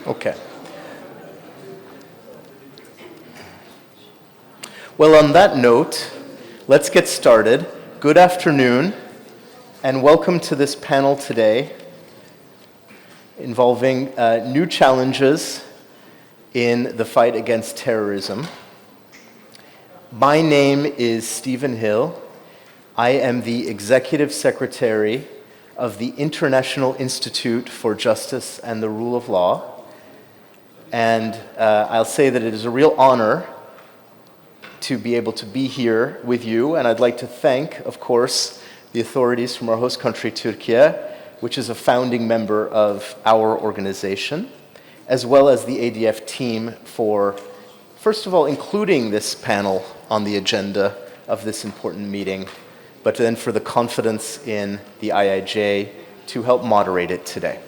Okay. Well, on that note, let's get started. Good afternoon, and welcome to this panel today involving new challenges in the fight against terrorism. My name is Stephen Hill. I am the Executive Secretary of the International Institute for Justice and the Rule of Law. And I'll say that it is a real honor to be able to be here with you. And I'd like to thank, of course, the authorities from our host country, Turkey, which is a founding member of our organization, as well as the ADF team for, first of all, including this panel on the agenda of this important meeting, but then for the confidence in the IIJ to help moderate it today.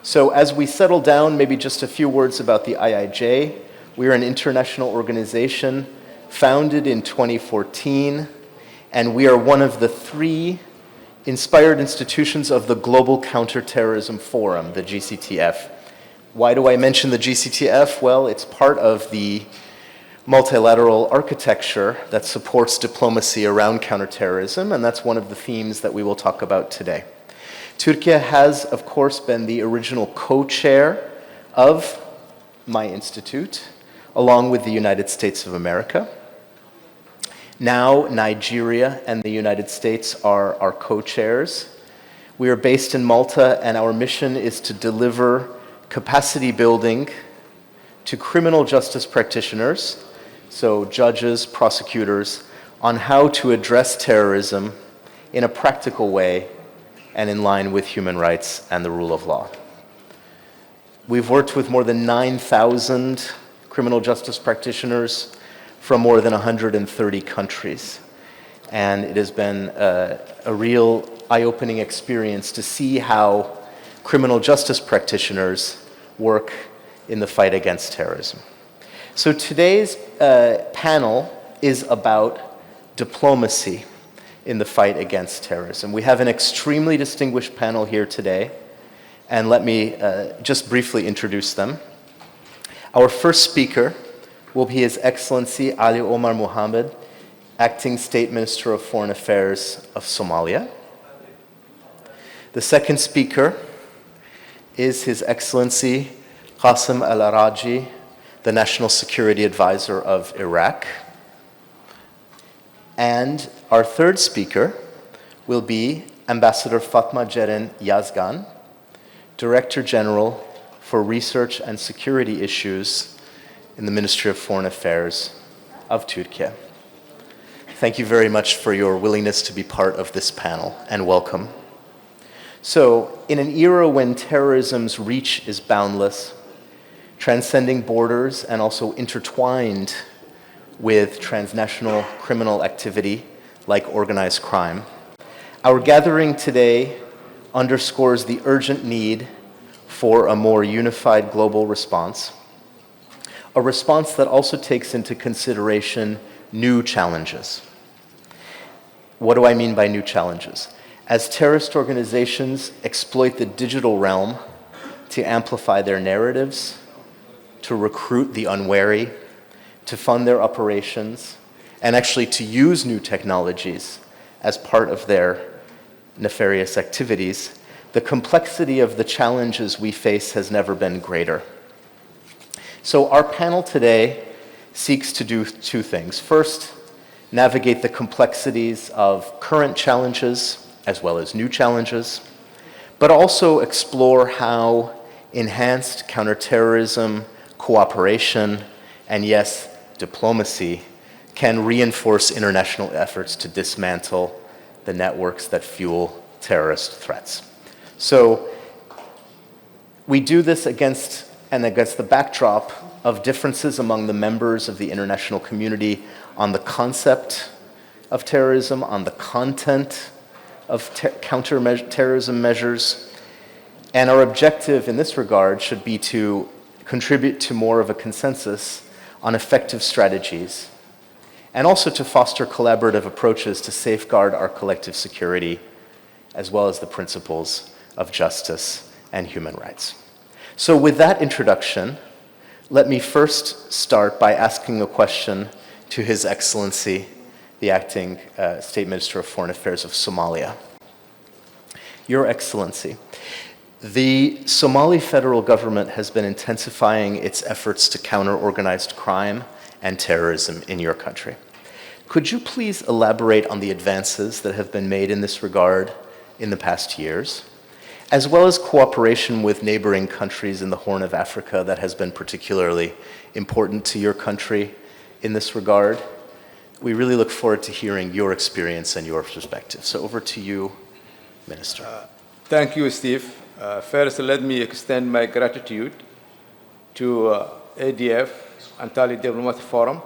So as we settle down, maybe just a few words about the IIJ. We are an international organization founded in 2014, and we are one of the 3 inspired institutions of the Global Counterterrorism Forum, the GCTF. Why do I mention the GCTF? Well, it's part of the multilateral architecture that supports diplomacy around counterterrorism, and that's one of the themes that we will talk about today. Turkey has, of course, been the original co-chair of my institute, along with the United States of America. Now, Nigeria and the United States are our co-chairs. We are based in Malta, and our mission is to deliver capacity building to criminal justice practitioners, so judges, prosecutors, on how to address terrorism in a practical way and in line with human rights and the rule of law. We've worked with more than 9,000 criminal justice practitioners from more than 130 countries. And it has been a real eye-opening experience to see how criminal justice practitioners work in the fight against terrorism. So today's panel is about diplomacy in the fight against terrorism. We have an extremely distinguished panel here today, and let me just briefly introduce them. Our first speaker will be His Excellency Ali Omar Mohammed, Acting State Minister of Foreign Affairs of Somalia. The second speaker is His Excellency Qasem Al-Araji, the National Security Advisor of Iraq. And our third speaker will be Ambassador Fatma Ceren Yazgan, Director General for Research and Security Issues in the Ministry of Foreign Affairs of Turkey. Thank you very much for your willingness to be part of this panel, and welcome. So, in an era when terrorism's reach is boundless, transcending borders and also intertwined with transnational criminal activity like organized crime, our gathering today underscores the urgent need for a more unified global response, a response that also takes into consideration new challenges. What do I mean by new challenges? As terrorist organizations exploit the digital realm to amplify their narratives, to recruit the unwary, to fund their operations, and actually to use new technologies as part of their nefarious activities, the complexity of the challenges we face has never been greater. So our panel today seeks to do 2 things. First, navigate the complexities of current challenges as well as new challenges, but also explore how enhanced counterterrorism, cooperation, and yes, diplomacy can reinforce international efforts to dismantle the networks that fuel terrorist threats. So we do this against the backdrop of differences among the members of the international community on the concept of terrorism, on the content of counterterrorism measures, and our objective in this regard should be to contribute to more of a consensus on effective strategies, and also to foster collaborative approaches to safeguard our collective security, as well as the principles of justice and human rights. So with that introduction, let me first start by asking a question to His Excellency, the Acting State Minister of Foreign Affairs of Somalia. Your Excellency, the Somali federal government has been intensifying its efforts to counter organized crime and terrorism in your country. Could you please elaborate on the advances that have been made in this regard in the past years, as well as cooperation with neighboring countries in the Horn of Africa that has been particularly important to your country in this regard? We really look forward to hearing your experience and your perspective. So over to you, Minister. Thank you, Steve. First, let me extend my gratitude to ADF, Antalya Diplomatic Forum,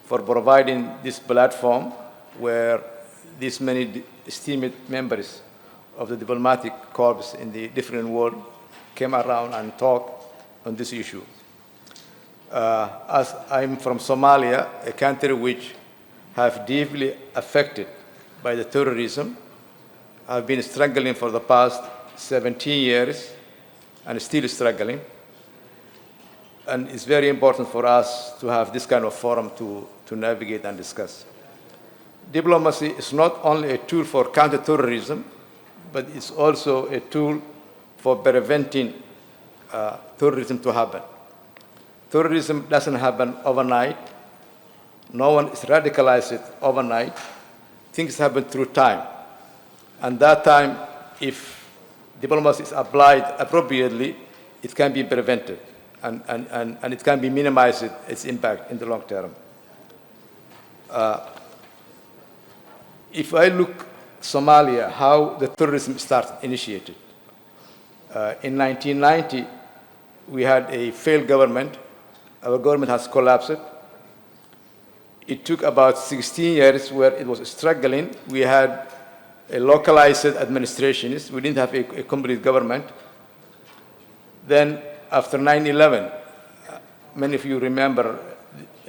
for providing this platform where these many esteemed members of the diplomatic corps in the different world came around and talked on this issue. As I'm from Somalia, a country which have deeply affected by the terrorism, I've been struggling for the past 17 years and still struggling. And it's very important for us to have this kind of forum to navigate and discuss. Diplomacy is not only a tool for counterterrorism, but it's also a tool for preventing terrorism to happen. Terrorism doesn't happen overnight. No one is radicalized overnight. Things happen through time. And that time, if diplomacy is applied appropriately, it can be prevented and it can be minimized, its impact in the long term. If I look Somalia, how the terrorism initiated. In 1990, we had a failed government. Our government has collapsed. It took about 16 years where it was struggling. We had a localized administration. We didn't have a complete government. Then after 9/11, many of you remember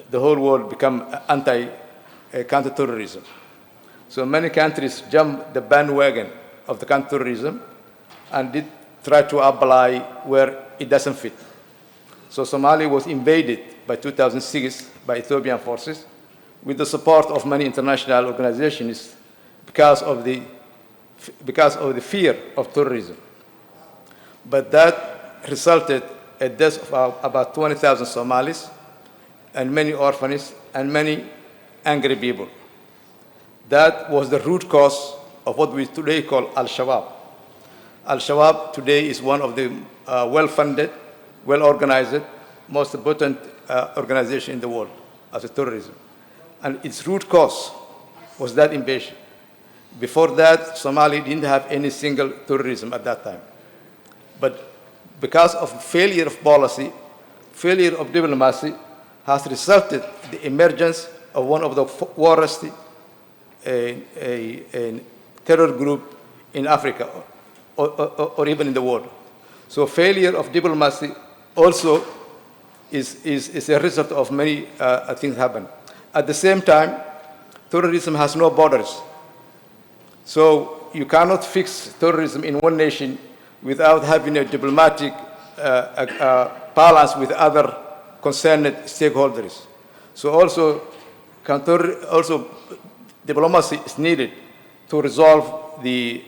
the whole world became anti-counterterrorism. So many countries jumped the bandwagon of the counterterrorism and did try to apply where it doesn't fit. So Somalia was invaded by 2006 by Ethiopian forces with the support of many international organizations because of the fear of terrorism. But that resulted in the death of about 20,000 Somalis and many orphans and many angry people. That was the root cause of what we today call Al-Shabaab. Al-Shabaab today is one of the well-funded, well-organized, most potent organization in the world as a terrorism. And its root cause was that invasion. Before that, Somalia didn't have any single terrorism at that time. But because of failure of policy, failure of diplomacy, has resulted in the emergence of one of the worst a terror group in Africa or even in the world. So failure of diplomacy also is a result of many things happen. At the same time, terrorism has no borders. So you cannot fix terrorism in one nation without having a diplomatic balance with other concerned stakeholders. So also diplomacy is needed to resolve to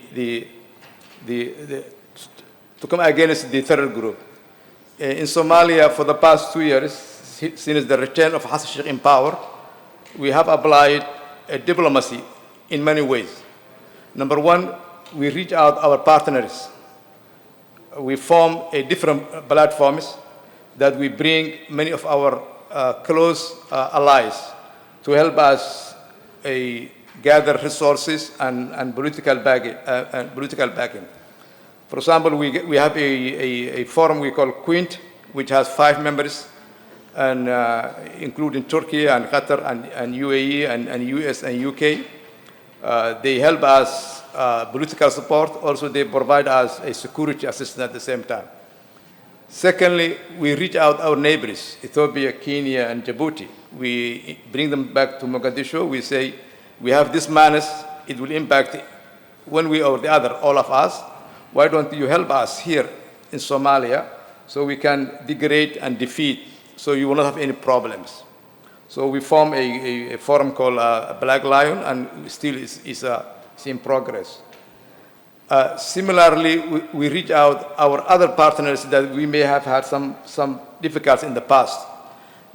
come against the terror group. In Somalia, for the past 2 years, since the return of Hassan Sheikh in power, we have applied a diplomacy in many ways. Number one, we reach out our partners. We form a different platforms that we bring many of our close allies to help us gather resources and political backing. For example, we have a forum we call Quint, which has 5 members, and including Turkey and Qatar and UAE and US and UK. They help us political support. Also, they provide us a security assistance at the same time. Secondly, we reach out our neighbors, Ethiopia, Kenya, and Djibouti. We bring them back to Mogadishu. We say, we have this menace. It will impact one way or the other, all of us. Why don't you help us here in Somalia so we can degrade and defeat, so you will not have any problems. So we formed a forum called Black Lion, and still is in progress. Similarly, we reach out our other partners that we may have had some difficulties in the past,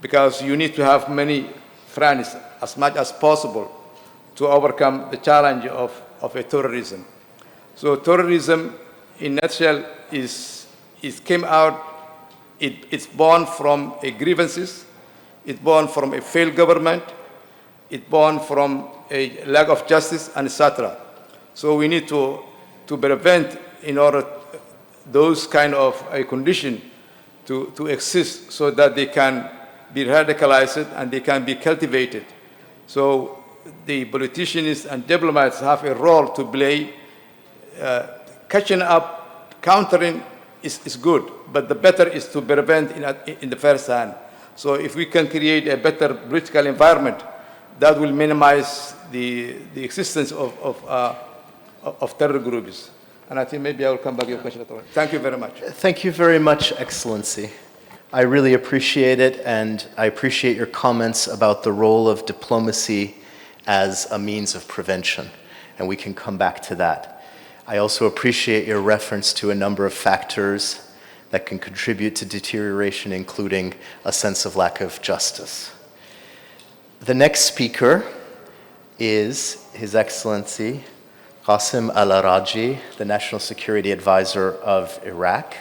because you need to have many friends as much as possible to overcome the challenge of a terrorism. So terrorism, in a nutshell, came out, it's born from grievances, it's born from a failed government, it's born from a lack of justice, and etc. So we need to prevent, in order those kind of a condition to exist, so that they can be radicalized and they can be cultivated. So the politicians and diplomats have a role to play. Catching up, countering is good, but the better is to prevent in the first hand. So if we can create a better political environment, that will minimize the existence of terror groups. And I think maybe I will come back to your question later on. Thank you very much. Thank you very much, Excellency. I really appreciate it, and I appreciate your comments about the role of diplomacy as a means of prevention, and we can come back to that. I also appreciate your reference to a number of factors that can contribute to deterioration, including a sense of lack of justice. The next speaker is His Excellency Qasim al-Araji, the National Security Advisor of Iraq.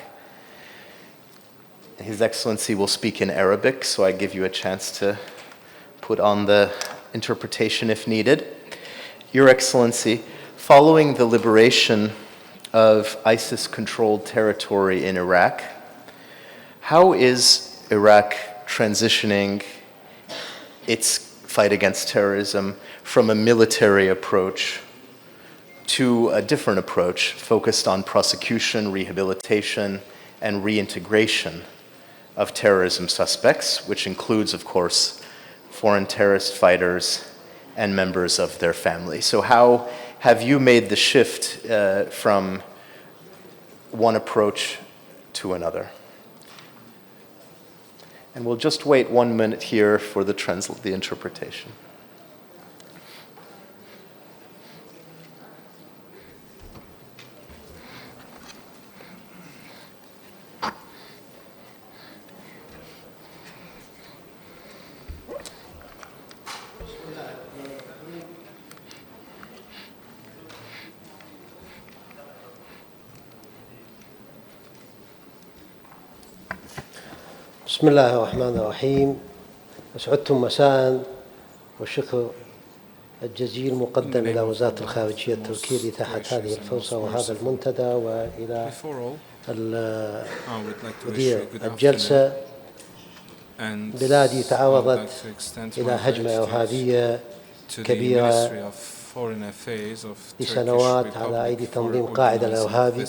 His Excellency will speak in Arabic, so I give you a chance to put on the interpretation if needed. Your Excellency, following the liberation of ISIS-controlled territory in Iraq, how is Iraq transitioning its fight against terrorism from a military approach to a different approach focused on prosecution, rehabilitation, and reintegration of terrorism suspects, which includes, of course, foreign terrorist fighters and members of their family? So how have you made the shift from one approach to another? And we'll just wait 1 minute here for the interpretation. بسم الله الرحمن الرحيم. أسعدتم مساء، والشكر الجزيل مقدم إلى وزارة الخارجية التركية لإتاحة هذه الفرصة وهذا المنتدى، وإلى مدير الجلسة. بلادي تعرضت إلى هجمة إرهابية كبيرة لسنوات على أيدي تنظيم قاعدة الإرهابي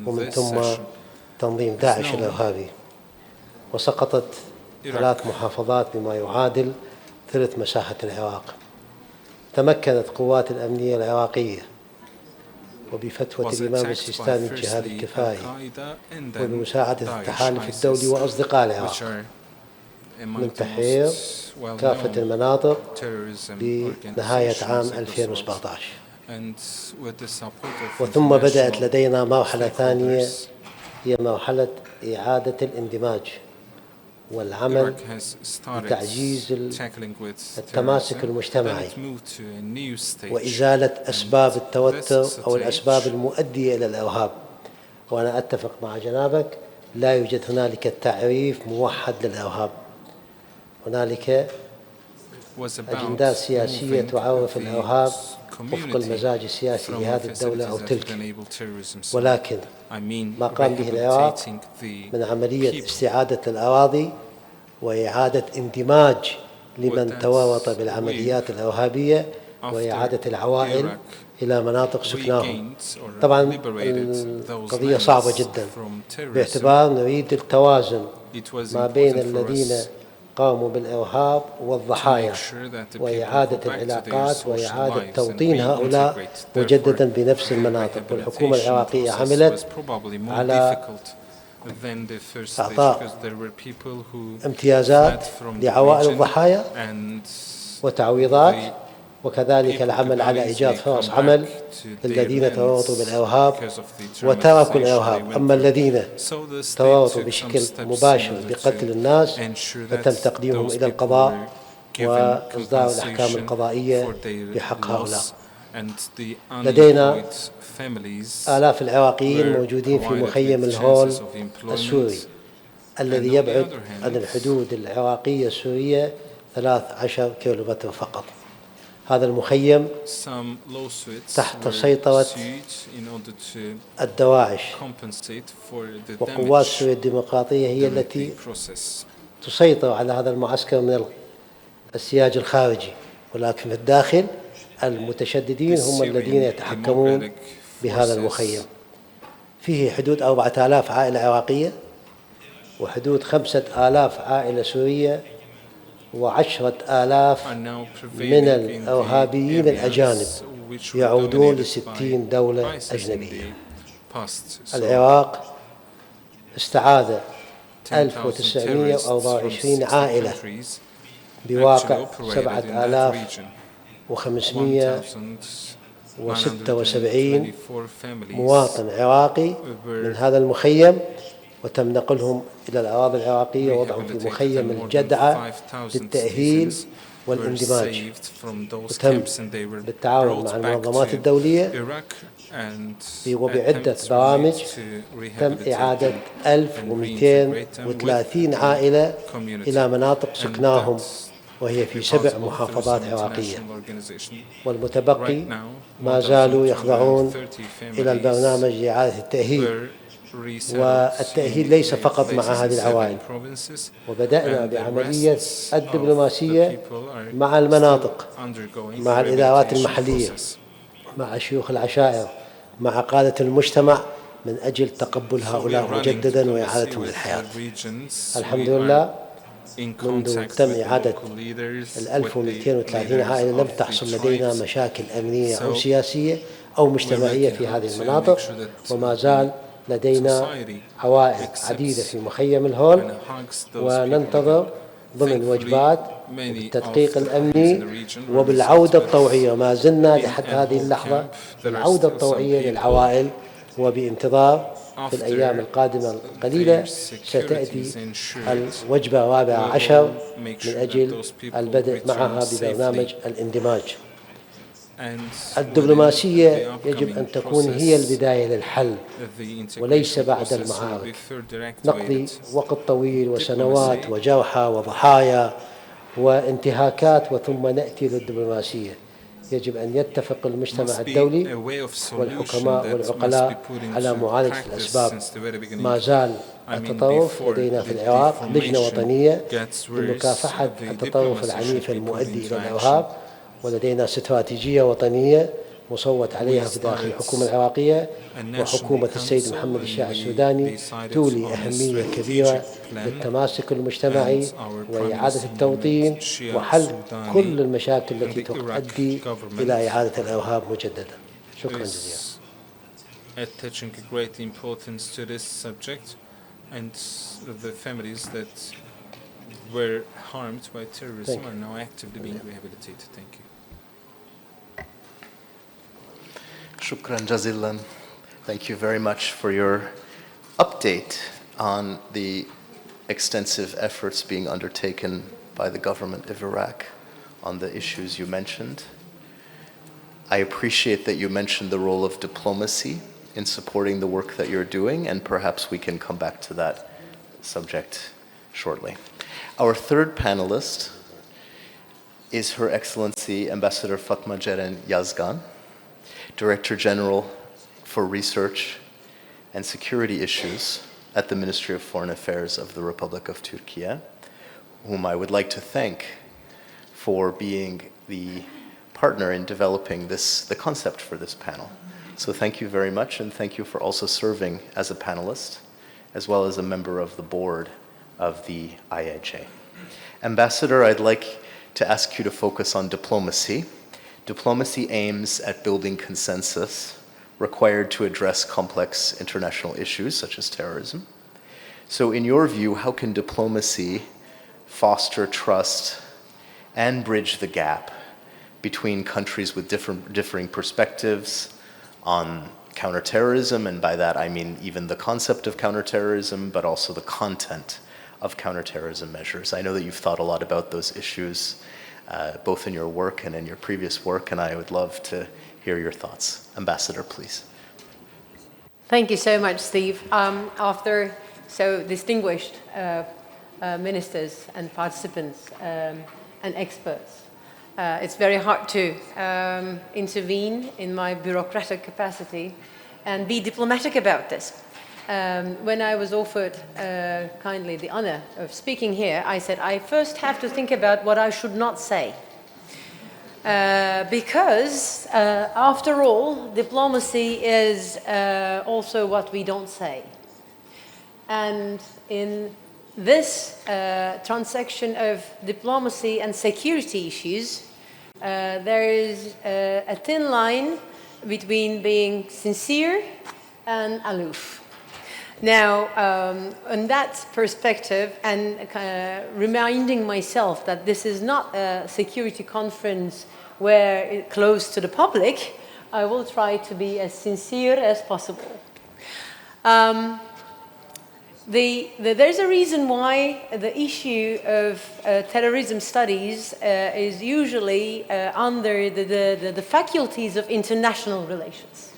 ومن ثم تنظيم داعش الإرهابي، وسقطت 3 محافظات بما يعادل ثلث مساحة العراق. تمكنت قوات الأمنية العراقية وبفتوى الإمام السيستاني الجهاد الكفائي وبمساعدة التحالف الدولي وأصدقاء العراق من تحرير كافة المناطق بنهاية عام 2017. وثم بدأت لدينا مرحلة ثانية، هي مرحلة إعادة الاندماج والعمل لتعزيز التماسك المجتمعي وإزالة أسباب التوتر أو الأسباب المؤدية إلى الإرهاب. وأنا أتفق مع جنابك، لا يوجد هنالك تعريف موحد للإرهاب. هنالك أجندات سياسية تعرف الإرهاب وفق المزاج السياسي لهذه الدولة أو تلك، ولكن ما قام به العراق من عملية استعادة الأراضي وإعادة اندماج لمن تورط بالعمليات الإرهابية وإعادة العوائل إلى مناطق سكناهم. طبعا القضية صعبة جدا، باعتبار نريد التوازن ما بين الذين قاموا بالإرهاب والضحايا وإعادة العلاقات وإعادة توطين هؤلاء مجددا بنفس المناطق. والحكومة العراقية عملت على than the first stage أعطاء because there were people who امتيازات fled from the لعوائل region الضحايا and وتعويضات، the وكذلك people, العمل the على Balis, إيجاد they فرص come عمل back to their للذين تورطوا lands بالإرهاب because of the وتركوا traumatization they الإرهاب. went أما through. الذين So the state تورطوا took some بشكل steps in مباشر order بقتل to الناس ensure فتم that تقديمهم those إلى people القضاء were given وإصدار الأحكام compensation القضائية for their بحق هؤلاء. loss, and the لدينا unemployed families آلاف العراقيين were موجودين في provided مخيم with الهول chances of السوري employment. الذي And on the يبعد other hand, عن الحدود العراقية السورية 13 كيلومتر فقط. هذا المخيم some lawsuits تحت were سيطرة sued in order to الدواعش، compensate for the وقوات damage سوريا الديمقراطية هي during the التي process. تسيطر على هذا المعسكر من السياج الخارجي، ولكن في الداخل المتشددين The هم الذين Syrian يتحكمون democratic بهذا forces المخيم. فيه حدود 4000 عائلة عراقية وحدود 5000 عائلة سورية و10,000 are now من prevailing in الإرهابيين the الأجانب areas which were يعودون dominated by ل60 دولة ISIS in أجنبية. the past. So العراق استعاد 10,000 terrorists from 1924 60 عائلة countries actually بواقع operated in that region. 7576 1,924 families مواطن عراقي من هذا المخيم، وتم نقلهم إلى الأراضي العراقية ووضعهم في مخيم الجدعة للتأهيل والاندماج، وتم بالتعاون مع المنظمات الدولية وبعدة برامج تم إعادة 1230 عائلة إلى مناطق سكناهم، وهي في 7 محافظات عراقية، والمتبقي ما زالوا يخضعون إلى البرنامج لإعادة التأهيل. والتأهيل ليس فقط مع هذه العوائل، وبدأنا بعملية الدبلوماسية مع المناطق، مع الإدارات المحلية، مع شيوخ العشائر، مع قادة المجتمع، من أجل تقبل هؤلاء مجددا وإعادتهم للحياة. الحمد لله منذ تم إعادة 1230 عائلة لم تحصل لدينا مشاكل أمنية أو سياسية أو مجتمعية في هذه المناطق، وما زال لدينا عوائل عديدة في مخيم الهول، وننتظر ضمن وجبات التدقيق الأمني وبالعودة الطوعية. ما زلنا لحد هذه اللحظة بالعودة الطوعية للعوائل، وبانتظار في الأيام القادمة القليلة ستأتي الوجبة 14 من أجل البدء معها ببرنامج الاندماج. الدبلوماسية يجب أن تكون هي البداية للحل وليس بعد المعارك. نقضي وقت طويل وسنوات وجرحى وضحايا وانتهاكات وثم نأتي للدبلوماسية. يجب أن يتفق المجتمع الدولي والحكماء والعقلاء على معالجة الأسباب. ما زال التطرف لدينا في العراق لجنة وطنية لمكافحة التطرف العنيف المؤدي إلى الإرهاب، ولدينا استراتيجية وطنية مصوت عليها في داخل الحكومة العراقية، وحكومة السيد محمد الشاعر السوداني تولي أهمية كبيرة للتماسك المجتمعي وإعادة التوطين وحل كل المشاكل التي تؤدي إلى إعادة الإرهاب مجددا. شكرا جزيلا. Attaching a great importance to this subject, and the families that were harmed by terrorism are now actively being rehabilitated. Thank you. Shukran jazilan. Thank you very much for your update on the extensive efforts being undertaken by the government of Iraq on the issues you mentioned. I appreciate that you mentioned the role of diplomacy in supporting the work that you're doing, and perhaps we can come back to that subject shortly. Our third panelist is Her Excellency Ambassador Fatma Ceren Yazgan, Director General for Research and Security Issues at the Ministry of Foreign Affairs of the Republic of Turkey, whom I would like to thank for being the partner in developing the concept for this panel. So thank you very much, and thank you for also serving as a panelist, as well as a member of the board of the IIJ. Ambassador, I'd like to ask you to focus on diplomacy. Diplomacy aims at building consensus required to address complex international issues such as terrorism. So in your view, how can diplomacy foster trust and bridge the gap between countries with differing perspectives on counterterrorism, and by that I mean even the concept of counterterrorism, but also the content of counterterrorism measures? I know that you've thought a lot about those issues, both in your work and in your previous work, and I would love to hear your thoughts. Ambassador, please. Thank you so much, Steve. After so distinguished ministers and participants and experts, it's very hard to intervene in my bureaucratic capacity and be diplomatic about this. When I was offered kindly the honor of speaking here, I said, I first have to think about what I should not say. Because, after all, diplomacy is also what we don't say. And in this transaction of diplomacy and security issues, there is a thin line between being sincere and aloof. Now, on that perspective, and reminding myself that this is not a security conference where it's close to the public, I will try to be as sincere as possible. There's a reason why the issue of terrorism studies is usually under the faculties of international relations.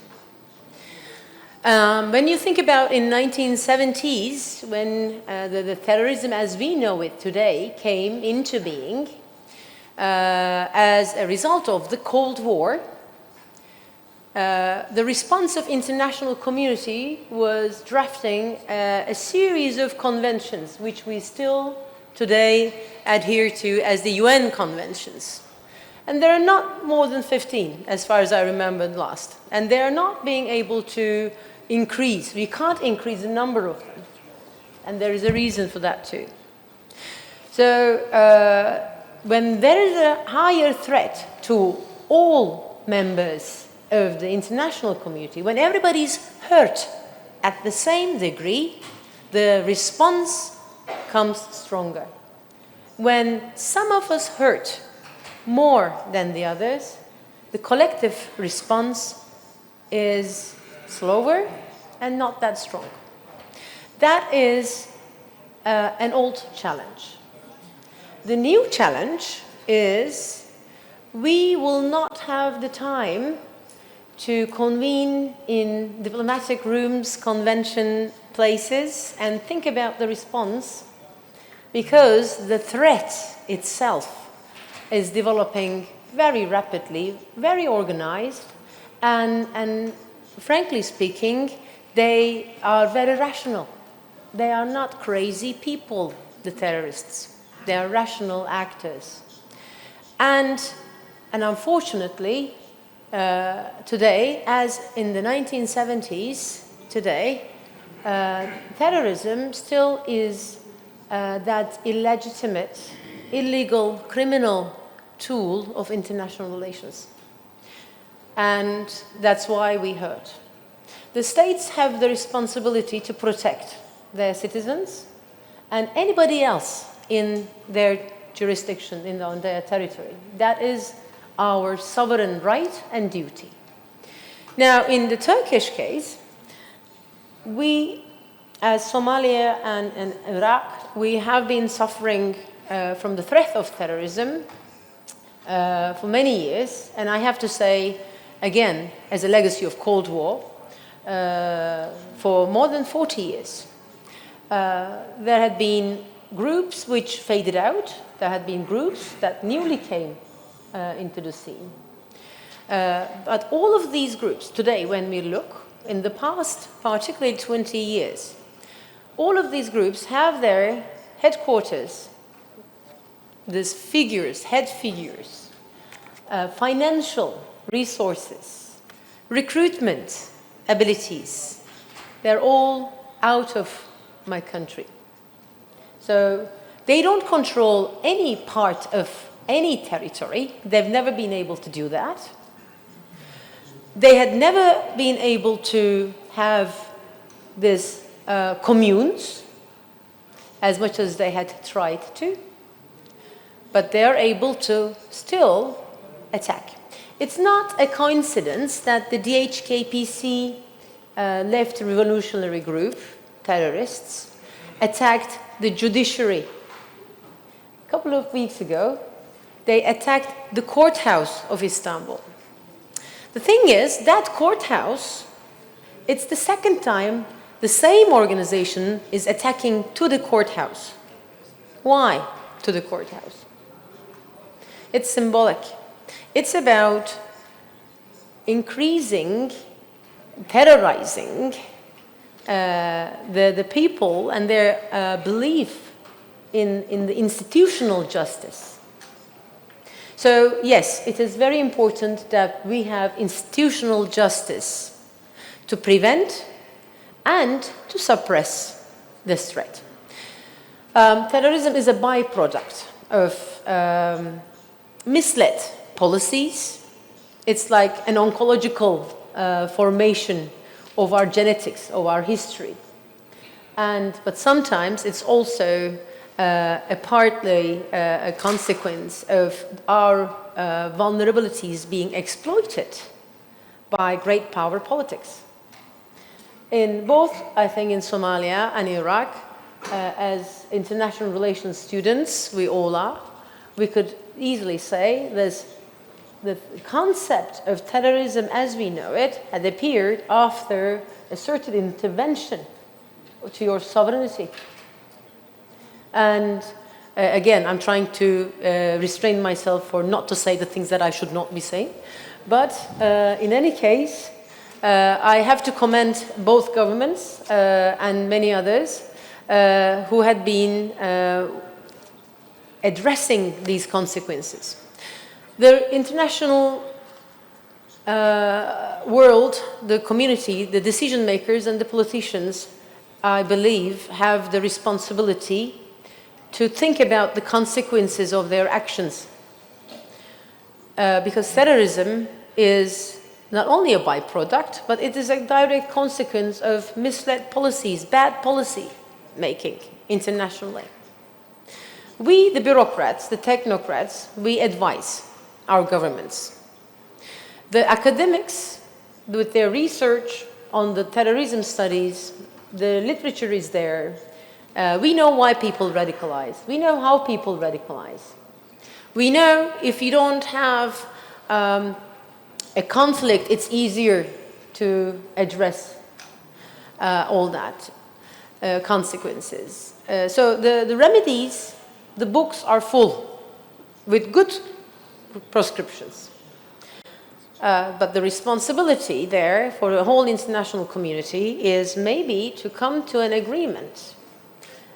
When you think about in 1970s, when the terrorism as we know it today came into being as a result of the Cold War, the response of international community was drafting a series of conventions, which we still today adhere to as the UN conventions. And there are not more than 15, as far as I remember last. And they are not being able to increase. We can't increase the number of them. And there is a reason for that too. So when there is a higher threat to all members of the international community, when everybody's hurt at the same degree, the response comes stronger. When some of us hurt more than the others, the collective response is slower and not that strong. That is an old challenge. The new challenge is we will not have the time to convene in diplomatic rooms, convention places, and think about the response, because the threat itself is developing very rapidly, very organized, and frankly speaking, they are very rational. They are not crazy people, the terrorists. They are rational actors. And unfortunately, today, as in the 1970s, today, terrorism still is that illegitimate, illegal, criminal tool of international relations. And that's why we hurt. The states have the responsibility to protect their citizens and anybody else in their jurisdiction, on their territory. That is our sovereign right and duty. Now, in the Turkish case, we, as Somalia and Iraq, we have been suffering from the threat of terrorism for many years, and I have to say, again, as a legacy of Cold War, for more than 40 years. There had been groups which faded out. There had been groups that newly came into the scene. But all of these groups, today, when we look, in the past, particularly 20 years, all of these groups have their headquarters, these figures, head figures, financial resources, recruitment abilities. They're all out of my country. So they don't control any part of any territory. They've never been able to do that. They had never been able to have these communes as much as they had tried to, but they are able to still attack. It's not a coincidence that the DHKPC left revolutionary group, terrorists, attacked the judiciary. A couple of weeks ago, they attacked the courthouse of Istanbul. The thing is, that courthouse, it's the second time the same organization is attacking to the courthouse. Why to the courthouse? It's symbolic. It's about increasing, terrorizing the people and their belief in the institutional justice. So yes, it is very important that we have institutional justice to prevent and to suppress this threat. Terrorism is a byproduct of misled policies. It's like an oncological formation of our genetics, of our history. But sometimes it's also partly a consequence of our vulnerabilities being exploited by great power politics. In both, I think, in Somalia and Iraq, as international relations students, we all are, we could easily say the concept of terrorism as we know it had appeared after a certain intervention to your sovereignty. And again, I'm trying to restrain myself for not to say the things that I should not be saying. But in any case, I have to commend both governments and many others who had been addressing these consequences. The international world, the community, the decision makers and the politicians, I believe, have the responsibility to think about the consequences of their actions. Because terrorism is not only a byproduct, but it is a direct consequence of misled policies, bad policy making internationally. We, the bureaucrats, the technocrats, we advise our governments. The academics, with their research on the terrorism studies, the literature is there. We know why people radicalize. We know how people radicalize. We know if you don't have a conflict, it's easier to address all that consequences. So the remedies, the books are full with good prescriptions. But the responsibility there for the whole international community is maybe to come to an agreement,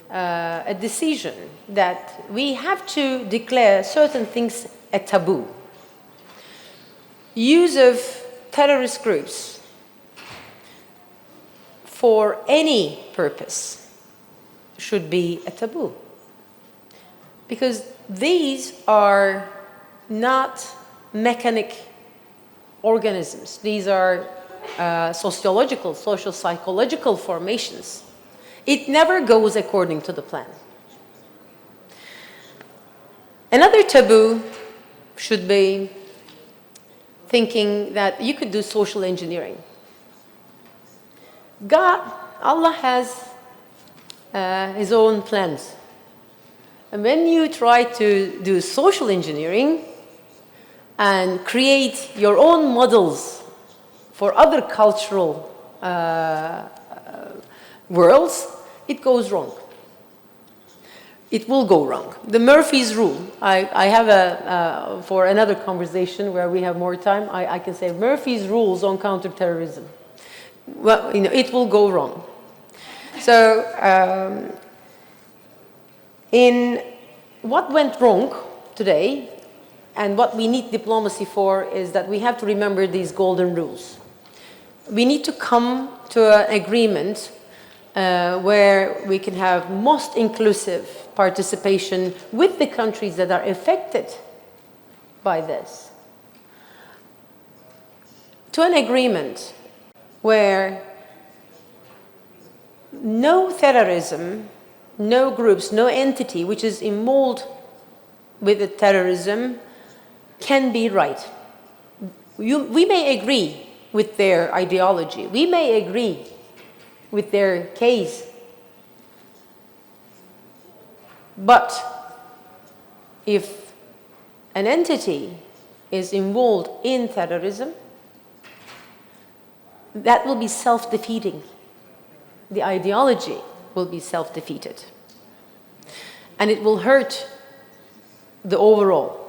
a decision that we have to declare certain things a taboo. Use of terrorist groups for any purpose should be a taboo. Because these are not mechanic organisms. These are sociological, social psychological formations. It never goes according to the plan. Another taboo should be thinking that you could do social engineering. Allah has His own plans. And when you try to do social engineering and create your own models for other cultural worlds, it goes wrong. It will go wrong. The Murphy's rule, I have for another conversation where we have more time, I can say Murphy's rules on counterterrorism. Well, it will go wrong. So, in what went wrong today, and what we need diplomacy for, is that we have to remember these golden rules. We need to come to an agreement where we can have most inclusive participation with the countries that are affected by this. To an agreement where no terrorism, no groups, no entity which is involved with the terrorism can be right. We may agree with their ideology. We may agree with their case. But if an entity is involved in terrorism, that will be self-defeating. The ideology will be self-defeated. And it will hurt the overall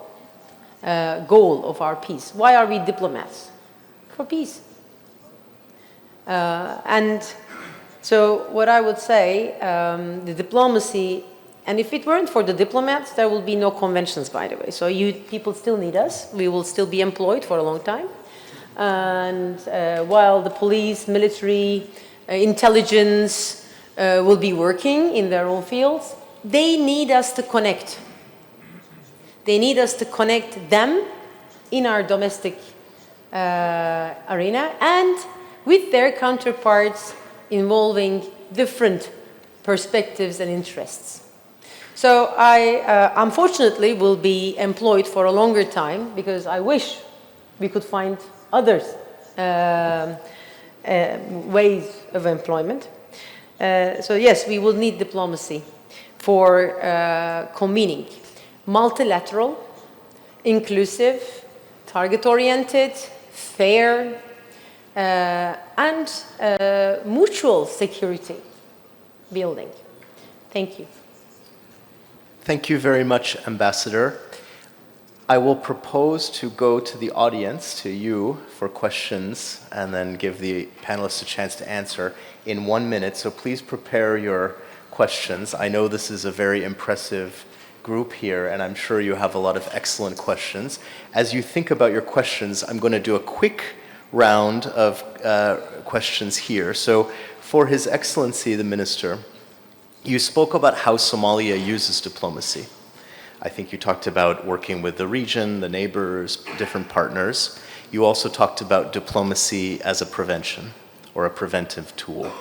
goal of our peace. Why are we diplomats? For peace. And so what I would say, the diplomacy, and if it weren't for the diplomats, there will be no conventions, by the way. So you people still need us. We will still be employed for a long time. And while the police, military, intelligence will be working in their own fields, they need us to connect. They need us to connect them in our domestic arena and with their counterparts involving different perspectives and interests. So I, unfortunately, will be employed for a longer time because I wish we could find others ways of employment. So yes, we will need diplomacy for convening. Multilateral, inclusive, target-oriented, fair, and mutual security building. Thank you. Thank you very much, Ambassador. I will propose to go to the audience, to you, for questions, and then give the panelists a chance to answer in 1 minute. So please prepare your questions. I know this is a very impressive group here, and I'm sure you have a lot of excellent questions. As you think about your questions, I'm going to do a quick round of questions here. So for His Excellency, the Minister, you spoke about how Somalia uses diplomacy. I think you talked about working with the region, the neighbors, different partners. You also talked about diplomacy as a prevention or a preventive tool.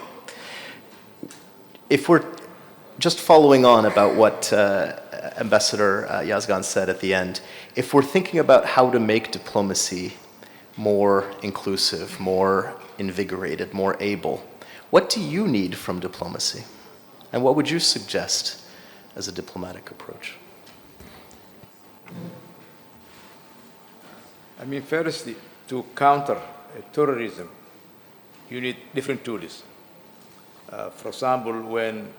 If we're just following on about what Ambassador Yazgan said at the end, if we're thinking about how to make diplomacy more inclusive, more invigorated, more able, what do you need from diplomacy? And what would you suggest as a diplomatic approach? I mean, firstly, to counter terrorism, you need different tools. For example, when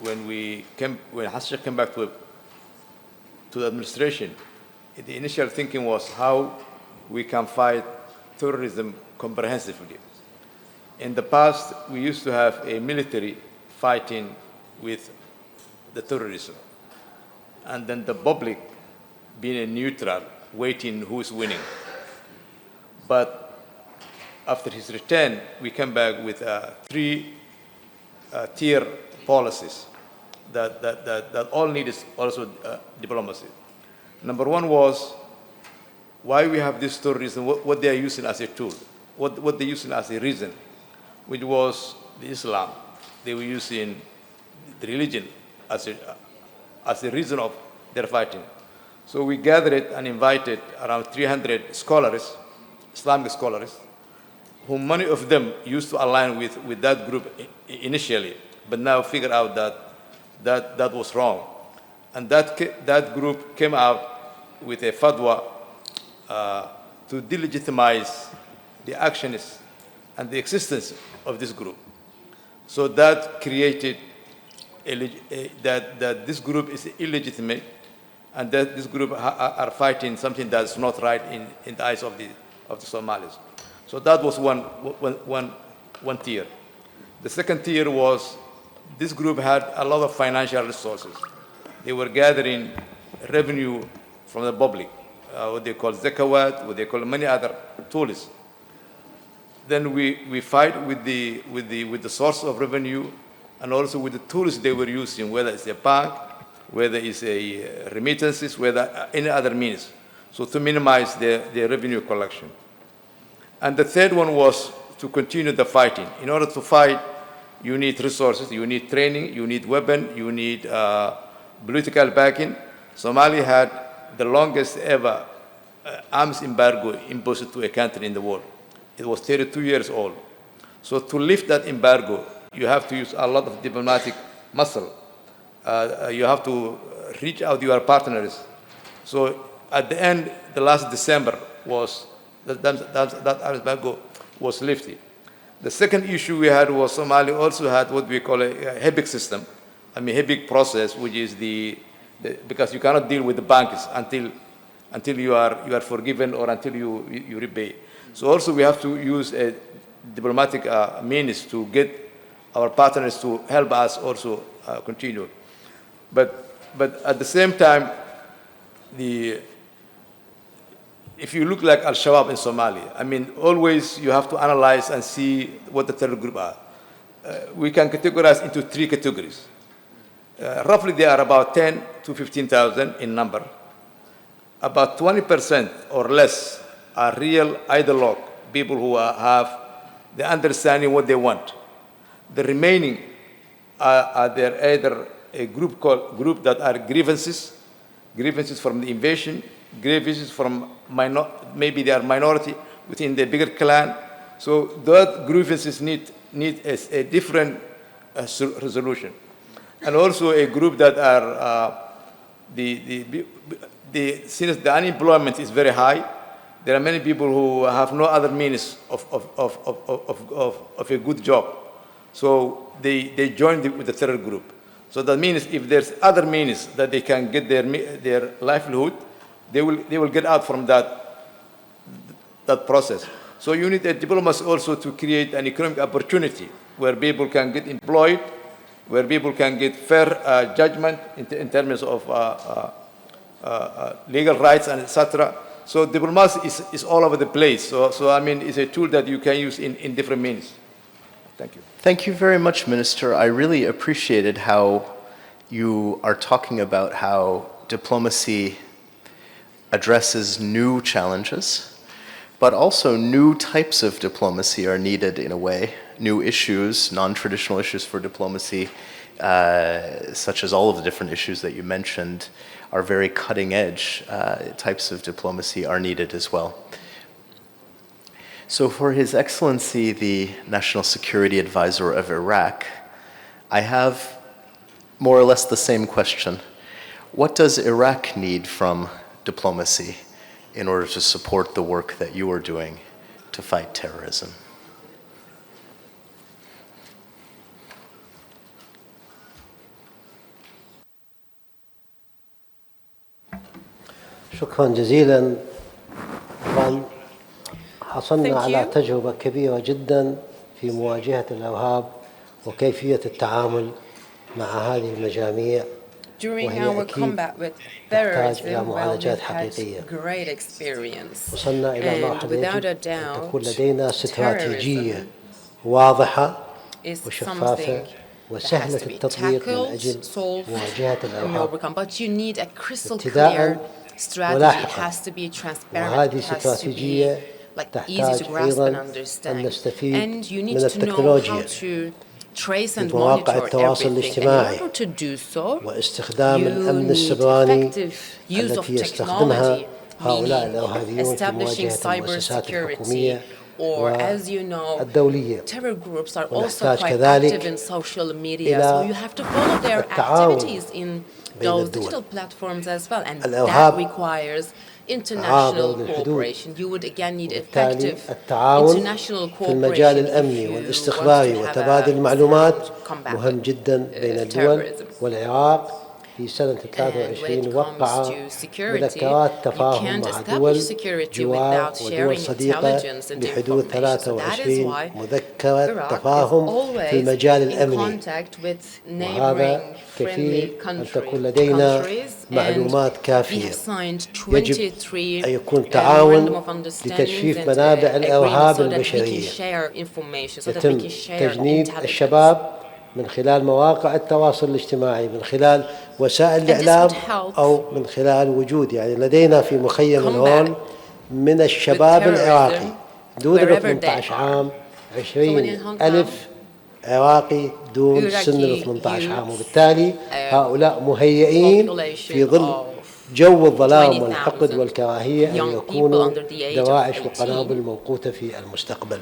Hassan came back to the administration, the initial thinking was how we can fight terrorism comprehensively. In the past, we used to have a military fighting with the terrorism, and then the public being a neutral, waiting who's winning. But after his return, we came back with three-tier policies that all needed also diplomacy. Number one was why we have this terrorism, what they are using as a tool, what they're using as a reason, which was the Islam. They were using the religion as a reason of their fighting. So we gathered and invited around 300 scholars, Islamic scholars, whom many of them used to align with that group initially, but now figured out that was wrong. And that group came out with a fatwa to delegitimize the actions and the existence of this group. So that created that this group is illegitimate, and that this group are fighting something that's not right in the eyes of the Somalis. So that was one tier. The second tier was this group had a lot of financial resources. They were gathering revenue from the public, what they call zakawat, what they call many other tools. Then we fight with the source of revenue and also with the tools they were using, whether it's a bank, whether it's a remittances, whether any other means, so to minimize their revenue collection. And the third one was to continue the fighting. In order to fight you need resources, you need training, you need weapon, you need political backing. Somalia had the longest ever arms embargo imposed to a country in the world. It was 32 years old. So to lift that embargo, you have to use a lot of diplomatic muscle. You have to reach out to your partners. So at the end, the last December was that embargo was lifted. The second issue we had was Somalia also had what we call a HEBIC system, HEBIC process, which is because you cannot deal with the banks until you are forgiven or until you repay. So also we have to use a diplomatic means to get our partners to help us also continue. But at the same time, if you look like Al-Shabaab in Somalia, always you have to analyze and see what the terror group are. We can categorize into three categories. Roughly, they are about 10 to 15,000 in number. About 20% or less are real ideologue, people who have the understanding what they want. The remaining are there either a group that are grievances from the invasion, grievances from maybe they are minority within the bigger clan. So those grievances need a different resolution. And also a group that are since the unemployment is very high, there are many people who have no other means of a good job. So they join with the terror group. So that means if there's other means that they can get their livelihood, they will get out from that process. So you need a diplomacy also to create an economic opportunity where people can get employed, where people can get fair judgment in terms of legal rights and etc. So diplomacy is all over the place. So it's a tool that you can use in different means. Thank you. Thank you very much, Minister. I really appreciated how you are talking about how diplomacy addresses new challenges, but also new types of diplomacy are needed in a way. New issues, non-traditional issues for diplomacy, such as all of the different issues that you mentioned, are very cutting-edge types of diplomacy are needed as well. So for His Excellency, the National Security Advisor of Iraq, I have more or less the same question. What does Iraq need from diplomacy in order to support the work that you are doing to fight terrorism? شكرا جزيلا. طبعا حصلنا على تجربة كبيرة جدا في مواجهة الإرهاب وكيفية التعامل مع هذه المجاميع. During our combat with terrorism, we've had great experience. وصلنا إلى مرحلة without a أن doubt, تكون لدينا استراتيجية واضحة is وشفافة something وسهلة that has to be التطبيق من tackled, أجل solved, مواجهة and الإرهاب. overcome. But you need a crystal ابتداء clear strategy. It ولاحقا. has to be transparent. وهذه It has to be استراتيجية easy to تحتاج grasp and أيضا أن understand. نستفيد And you need من to know how التكنولوجيا to trace and مواقع monitor التواصل everything. And in الاجتماعي order to do so, واستخدام you الأمن need السبراني effective use of التي يستخدمها technology, هؤلاء meaning الإرهابيون في establishing مواجهة المؤسسات cybersecurity, الحكومية or as you know, والدولية. terror groups are also ونحتاج quite كذلك active in social media, إلى so you have to follow their التعاون activities in بين those الدول. digital platforms as well, and الإرهاب that requires international عابر للحدود. cooperation. You would again need وبالتالي effective التعاون international في المجال cooperation if الأمني you والاستخباري want to have وتبادل a المعلومات sound combat مهم with, جدا بين الدول. terrorism. والعراق في سنة And when 23 it وقع comes to security, مذكرات you تفاهم can't مع establish دول security جوار without ودول sharing صديقة intelligence and بحدود information. So that is 23 why مذكرة Iraq is تفاهم في always المجال in الأمني. contact with وهذا neighboring كفيل friendly أن تكون لدينا countries, معلومات and we كافية. have signed يجب 23 أن يكون memorandum تعاون of understandings لتجفيف and منابع agreements الإرهاب so that we can البشرية. share information, so that we يتم can share تجنيد intelligence. الشباب من خلال مواقع التواصل الاجتماعي، من خلال وسائل And this الإعلام would help أو من خلال وجود، يعني لدينا في مخيم الهون من الشباب terrorism العراقي دون wherever 18 they عام So when 20,000 in Hong Kong, عراقي دون سن ال 18 عام، وبالتالي هؤلاء مهيئين في ظل جو الظلام والحقد والكراهية أن يكونوا دواعش وقنابل موقوتة في المستقبل.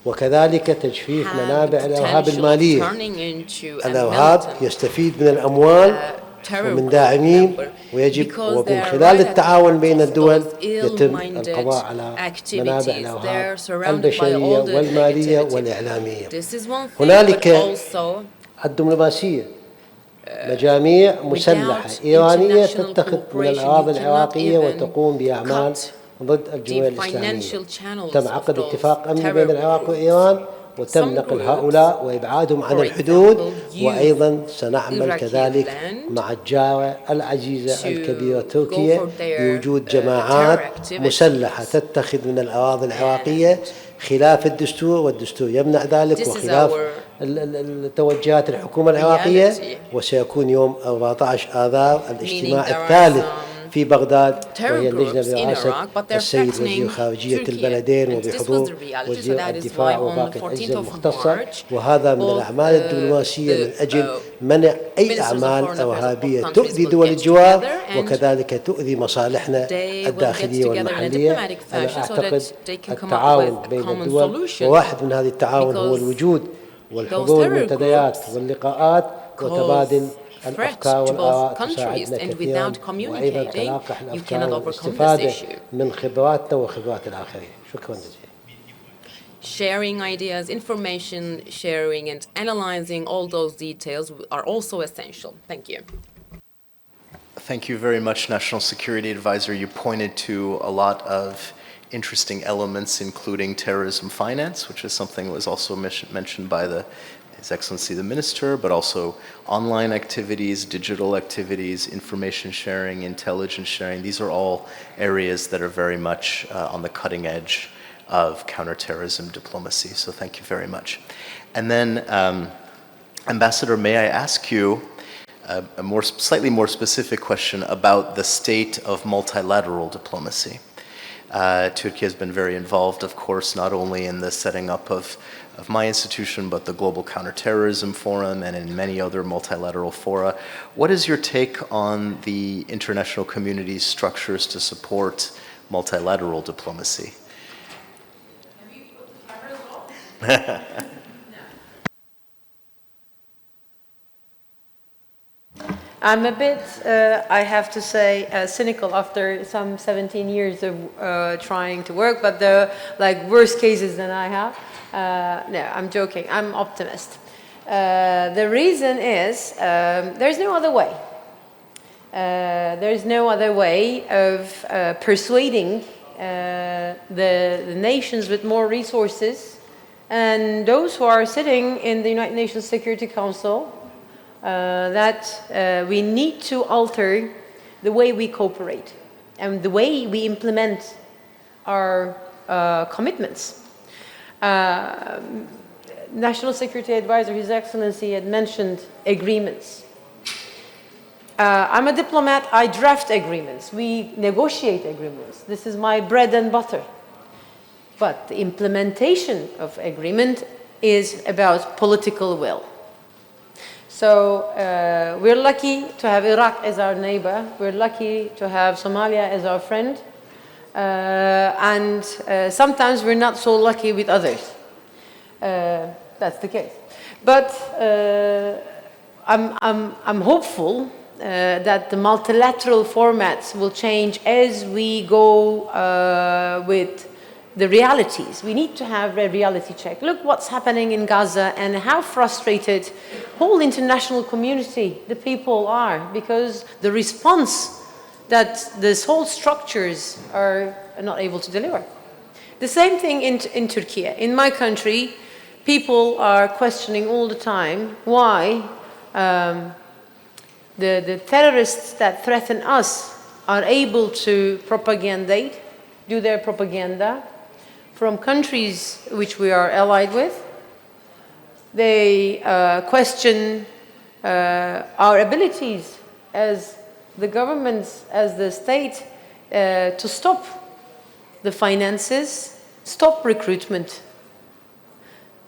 وكذلك تجفيف منابع الإرهاب المالية. الإرهاب يستفيد من الأموال ومن داعمين، ويجب ومن خلال التعاون بين الدول يتم القضاء على منابع الإرهاب البشرية والمالية والإعلامية. هنالك الدبلوماسية، مجاميع مسلحة إيرانية تتخذ من الأراضي العراقية وتقوم بأعمال ضد الجمهورية الإسلامية. تم عقد اتفاق أمني بين العراق وإيران، وتم نقل هؤلاء وإبعادهم عن الحدود، وأيضا سنعمل كذلك مع الجارة العزيزة الكبيرة تركيا بوجود جماعات مسلحة تتخذ من الأراضي العراقية خلاف الدستور، والدستور يمنع ذلك وخلاف توجهات الحكومة العراقية. وسيكون يوم 14 آذار الاجتماع الثالث في بغداد، وهي اللجنة برئاسة السيد وزير خارجية البلدين وبحضور وزير الدفاع وباقي الأجهزة المختصة. وهذا من الأعمال الدبلوماسية من أجل منع أي أعمال إرهابية تؤذي دول الجوار وكذلك تؤذي مصالحنا الداخلية والمحلية. أنا أعتقد التعاون بين الدول، وواحد من هذه التعاون هو الوجود والحضور المنتديات واللقاءات وتبادل الأفكار والآراء تساعدنا كثيرا، وأيضا تلاقح الأفكار والاستفادة من خبراتنا وخبرات الآخرين. شكرا جزيلا. Sharing ideas, information sharing and analyzing all those details are also essential. Thank you. Thank you very much, National Security Advisor. You pointed to a lot of interesting elements, including terrorism finance, which is something that was also mentioned by His Excellency the Minister, but also online activities, digital activities, information sharing, intelligence sharing. These are all areas that are very much on the cutting edge of counterterrorism diplomacy. So thank you very much. And then, Ambassador, may I ask you a slightly more specific question about the state of multilateral diplomacy? Turkey has been very involved, of course, not only in the setting up of my institution, but the Global Counterterrorism Forum and in many other multilateral fora. What is your take on the international community's structures to support multilateral diplomacy? I'm a bit, I have to say, cynical after some 17 years of trying to work, but the worse cases than I have. No, I'm joking. I'm optimist. The reason is there's no other way. There's no other way of persuading the nations with more resources and those who are sitting in the United Nations Security Council that we need to alter the way we cooperate and the way we implement our commitments. National Security Advisor, His Excellency, had mentioned agreements. I'm a diplomat. I draft agreements. We negotiate agreements. This is my bread and butter. But the implementation of agreement is about political will. So we're lucky to have Iraq as our neighbor. We're lucky to have Somalia as our friend. And sometimes we're not so lucky with others. That's the case. But I'm hopeful that the multilateral formats will change as we go with the realities. We need to have a reality check. Look what's happening in Gaza and how frustrated whole international community, the people are, because the response that this whole structures are not able to deliver. The same thing in Turkey. In my country, people are questioning all the time why the terrorists that threaten us are able to propagandate, do their propaganda from countries which we are allied with. They question our abilities as the governments, as the state, to stop the finances, stop recruitment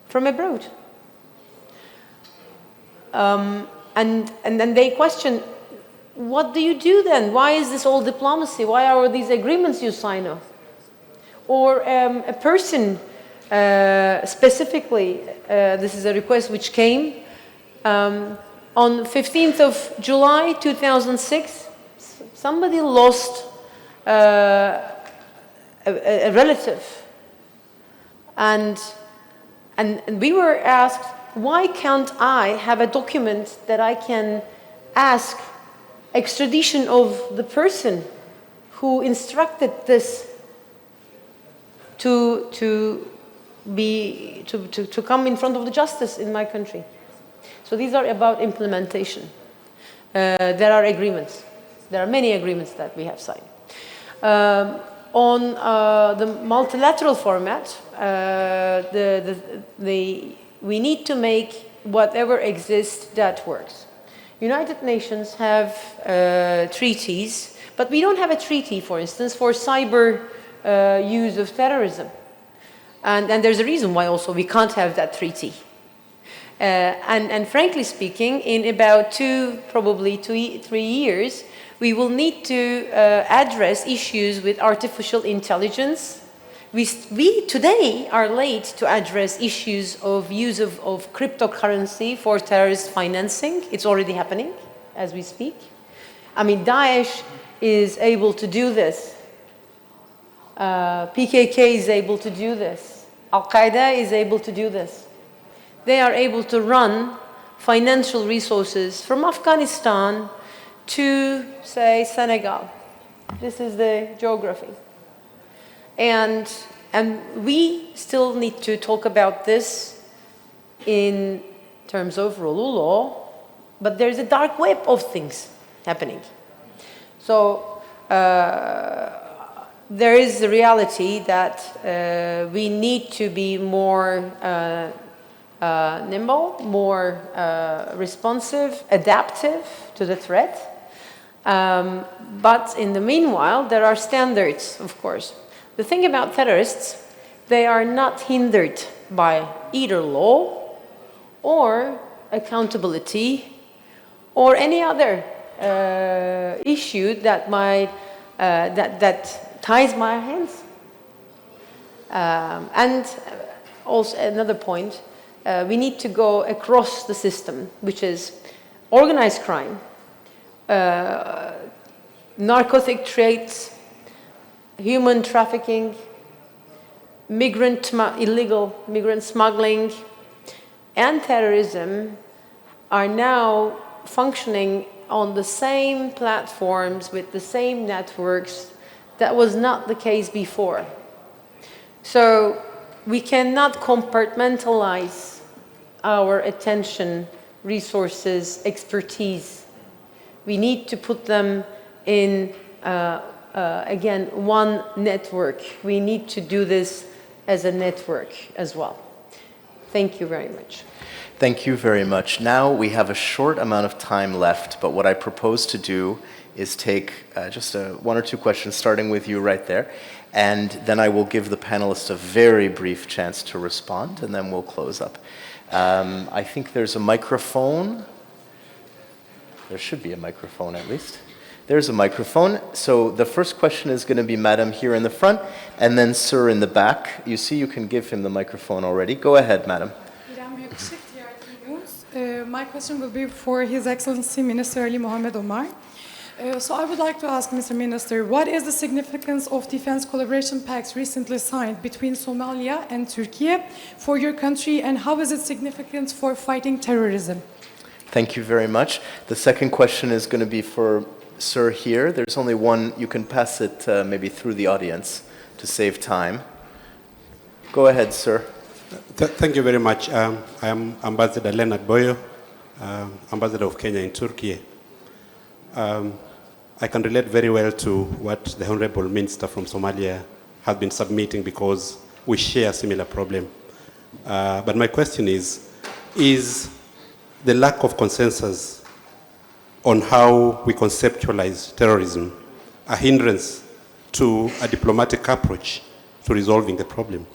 from abroad. and then they question, what do you do then? Why is this all diplomacy? Why are these agreements you sign off? Or a person, specifically, this is a request which came on 15th of July 2006, somebody lost a relative. And we were asked, why can't I have a document that I can ask extradition of the person who instructed this to come in front of the justice in my country? So these are about implementation. There are agreements. There are many agreements that we have signed. On the multilateral format, we need to make whatever exists that works. United Nations have treaties, but we don't have a treaty, for instance, for cyber use of terrorism. And there's a reason why also we can't have that treaty. And frankly speaking, in about probably 3 years, we will need to address issues with artificial intelligence. We today are late to address issues of use of cryptocurrency for terrorist financing. It's already happening as we speak. I mean, Daesh is able to do this. PKK is able to do this. Al-Qaeda is able to do this. They are able to run financial resources from Afghanistan to, say, Senegal. This is the geography. And we still need to talk about this in terms of rule of law, but there's a dark web of things happening. So there is the reality that we need to be more nimble, more responsive, adaptive to the threat. But in the meanwhile, there are standards, of course. The thing about terrorists, they are not hindered by either law or accountability or any other issue that that ties my hands. And also another point, we need to go across the system, which is organized crime, narcotic trades, human trafficking, illegal migrant smuggling, and terrorism are now functioning on the same platforms with the same networks. That was not the case before. So we cannot compartmentalize our attention, resources, expertise. We need to put them in again, one network. We need to do this as a network as well. Thank you very much. Thank you very much. Now we have a short amount of time left, but what I propose to do is take just one or two questions, starting with you right there, and then I will give the panelists a very brief chance to respond, and then we'll close up. I think there's a microphone. There should be a microphone at least. There's a microphone. So the first question is going to be Madam here in the front, and then Sir in the back. You see, you can give him the microphone already. Go ahead, Madam. My question will be for His Excellency Minister Ali Mohammed Omar. So I would like to ask Mr. Minister, what is the significance of defense collaboration pacts recently signed between Somalia and Turkey for your country, and how is it significant for fighting terrorism? Thank you very much. The second question is going to be for Sir here. There's only one. You can pass it maybe through the audience to save time. Go ahead, Sir. Thank you very much. I am Ambassador Leonard Boyo, Ambassador of Kenya in Turkey. I can relate very well to what the Honorable Minister from Somalia has been submitting because we share a similar problem. But my question is the lack of consensus on how we conceptualize terrorism a hindrance to a diplomatic approach to resolving the problem?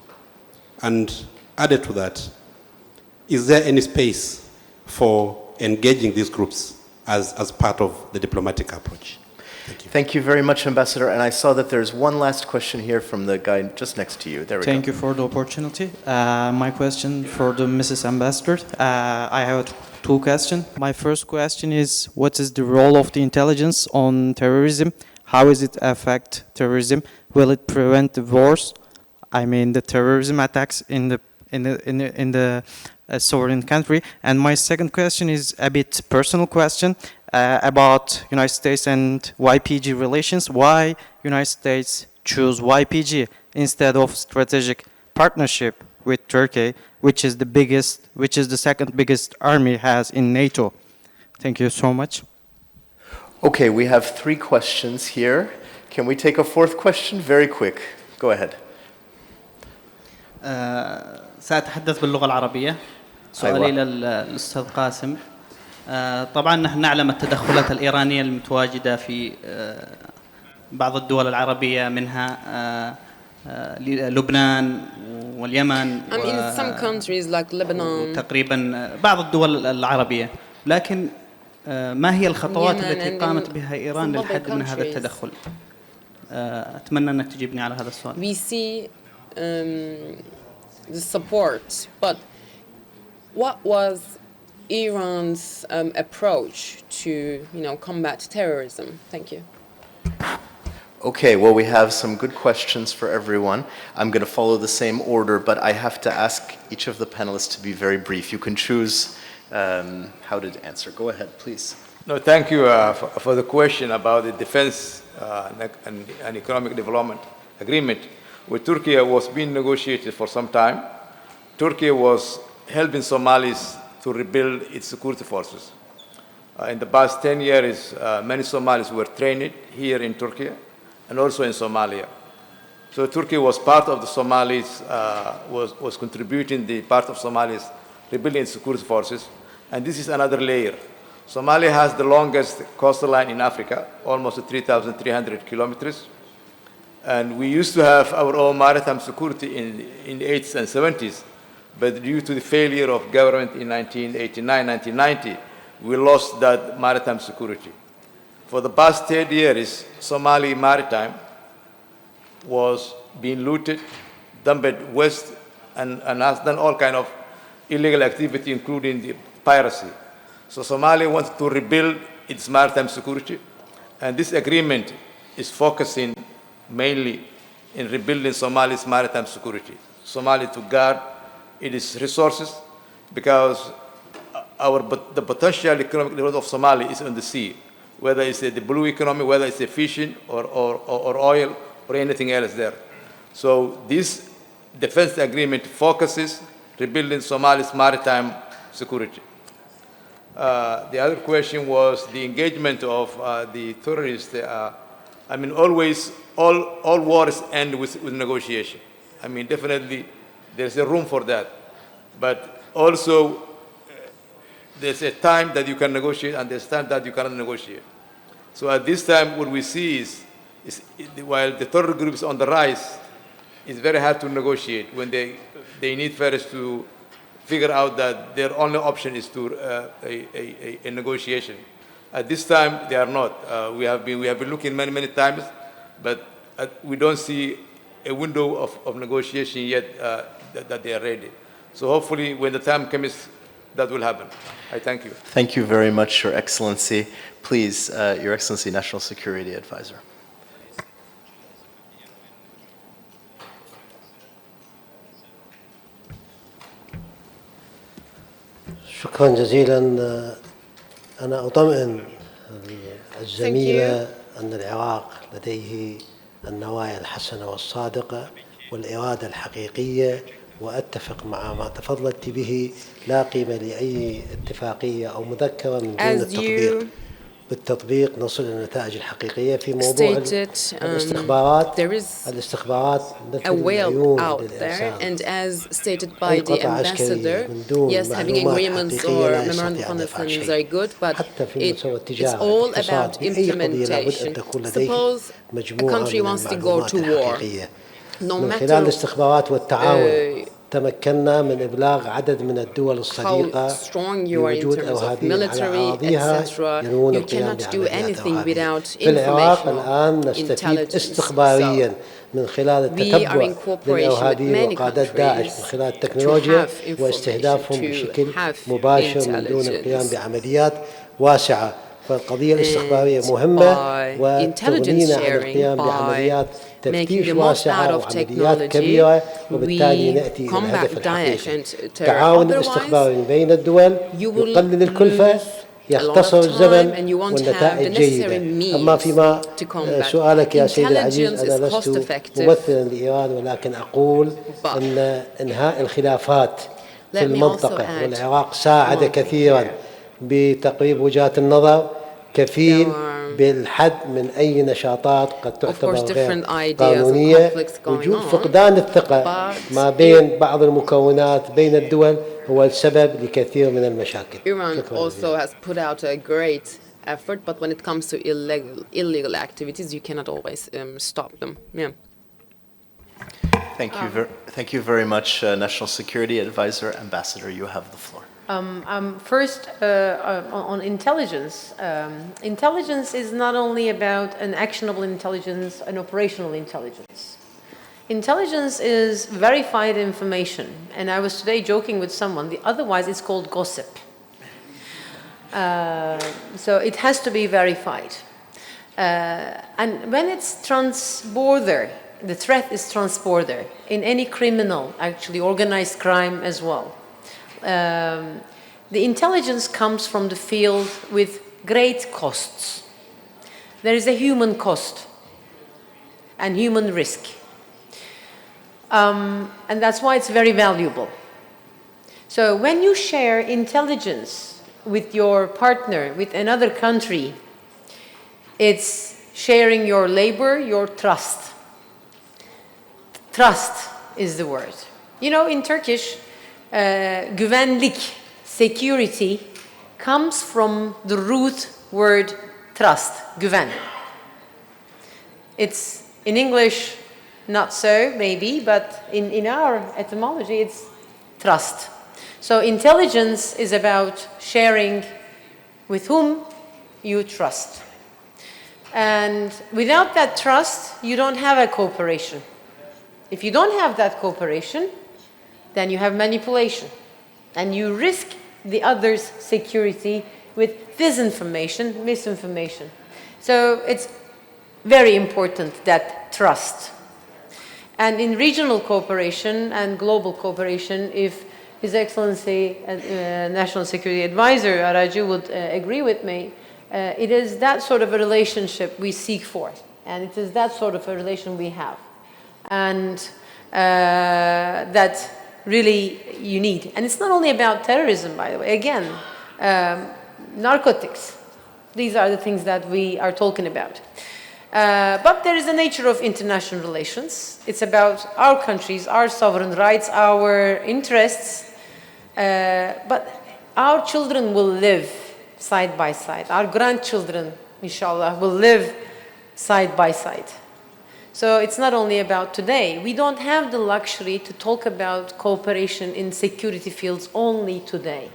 And added to that, is there any space for engaging these groups as part of the diplomatic approach? Thank you. Thank you very much, Ambassador. And I saw that there's one last question here from the guy just next to you. There we go. Thank you for the opportunity. My question for the Mrs. Ambassador. I have two questions. My first question is, what is the role of the intelligence on terrorism? How is it affect terrorism? Will it prevent the wars? I mean, the terrorism attacks in the sovereign country. And my second question is a bit personal question about United States and YPG relations. Why United States choose YPG instead of strategic partnership with Turkey, which is the second biggest army has in NATO? Thank you so much. Okay, we have 3 questions here. Can we take a 4th question? Very quick. Go ahead. سأتحدث باللغة العربية. سؤالي للأستاذ قاسم. طبعا نحن نعلم التدخلات الإيرانية المتواجدة في بعض الدول العربية منها لبنان واليمن in some countries like Lebanon, تقريبا بعض الدول العربية. لكن ما هي الخطوات التي قامت بها إيران للحد من هذا التدخل؟ أتمنى أنك تجيبني على هذا السؤال. we see the support, but what was Iran's approach to, combat terrorism? Thank you. Okay, well, we have some good questions for everyone. I'm going to follow the same order, but I have to ask each of the panelists to be very brief. You can choose how to answer. Go ahead, please. No, thank you for the question about the defense and economic development agreement with Turkey was being negotiated for some time. Turkey was helping Somalis to rebuild its security forces. In the past 10 years, many Somalis were trained here in Turkey and also in Somalia. So Turkey was part of the Somalis, was contributing the part of Somalis rebuilding security forces. And this is another layer. Somalia has the longest coastline in Africa, almost 3,300 kilometers. And we used to have our own maritime security in the 80s and 70s. But due to the failure of government in 1989, 1990, we lost that maritime security. For the past 30 years, Somali maritime was being looted, dumped west, and has done all kind of illegal activity, including the piracy. So Somalia wants to rebuild its maritime security, and this agreement is focusing mainly in rebuilding Somalia's maritime security. Somalia to guard its resources, because the potential economic development of Somalia is on the sea, whether it's the blue economy, whether it's the fishing or oil or anything else there. So this defense agreement focuses rebuilding Somalia's maritime security. The other question was the engagement of the terrorists. Always all wars end with negotiation. Definitely there's a room for that. But also there's a time that you can negotiate and there's time that you cannot negotiate. So at this time, what we see is while the terror group is on the rise, it's very hard to negotiate when they need first to figure out that their only option is to a negotiation. At this time, they are not. We have been looking many times, but we don't see a window of negotiation yet that they are ready. So hopefully, when the time comes, that will happen. I thank you. Thank you very much, Your Excellency. Please, Your Excellency, National Security Advisor. شكرا جزيلا. أنا أطمئن الزميلة أن العراق لديه النوايا الحسنة والصادقة والإرادة الحقيقية، وأتفق مع ما تفضلت به. لا قيمة لأي اتفاقية أو مذكرة من دون التطبيق. بالتطبيق نصل إلى النتائج الحقيقية. في موضوع الاستخبارات a whale out there, and as stated by the ambassador, yes, having agreements or memorandum of understandings are good, but it's all about implementation. Suppose a country wants to go to war. No matter تمكنا من إبلاغ عدد من الدول الصديقة بوجود أوهابيين على أراضيها ينوون القيام بعمليات إرهابية. في العراق الآن نستفيد استخباريا من خلال التتبع للأوهابيين وقادة داعش من خلال التكنولوجيا واستهدافهم بشكل مباشر من دون القيام بعمليات واسعة. فالقضية الاستخبارية مهمة وتغنينا عن القيام بعمليات تفتيش واسعة وعمليات كبيرة، وبالتالي نأتي إلى الهدف الحقيقي. التعاون الاستخباري بين الدول يقلل الكلفة، يختصر الزمن، والنتائج جيدة. أما فيما سؤالك يا سيدي العزيز، أنا لست ممثلا لإيران، ولكن أقول أن إنهاء الخلافات في المنطقة والعراق ساعد كثيرا بتقريب وجهات النظر، كفيل بالحد من أي نشاطات قد تعتبر غير قانونية. وجود فقدان الثقة ما بين بعض المكونات بين الدول هو السبب لكثير من المشاكل. Iran also has put out a great effort, but when it comes to illegal activities, you cannot always stop them. Yeah. Thank you very much, National Security Advisor. Ambassador, you have the floor. First, on intelligence. Intelligence is not only about an actionable intelligence, an operational intelligence. Intelligence is verified information. And I was today joking with someone, otherwise it's called gossip. So it has to be verified. And when it's transborder, the threat is transborder, in any criminal, actually organized crime as well. The intelligence comes from the field with great costs. There is a human cost and human risk. And that's why it's very valuable. So when you share intelligence with your partner, with another country, it's sharing your labor, your trust. Trust is the word. You know, in Turkish, güvenlik, security, comes from the root word trust, güven. It's in English not so, maybe, but in our etymology, it's trust. So intelligence is about sharing with whom you trust. And without that trust, you don't have a cooperation. If you don't have that cooperation, then you have manipulation. And you risk the other's security with disinformation, misinformation. So it's very important, that trust. And in regional cooperation and global cooperation, if His Excellency National Security Advisor Aracı would agree with me, it is that sort of a relationship we seek for. And it is that sort of a relation we have. And that really you need. And it's not only about terrorism, by the way. Again, narcotics. These are the things that we are talking about. But there is a nature of international relations. It's about our countries, our sovereign rights, our interests. But our children will live side by side. Our grandchildren, inshallah, will live side by side. So it's not only about today. We don't have the luxury to talk about cooperation in security fields only today.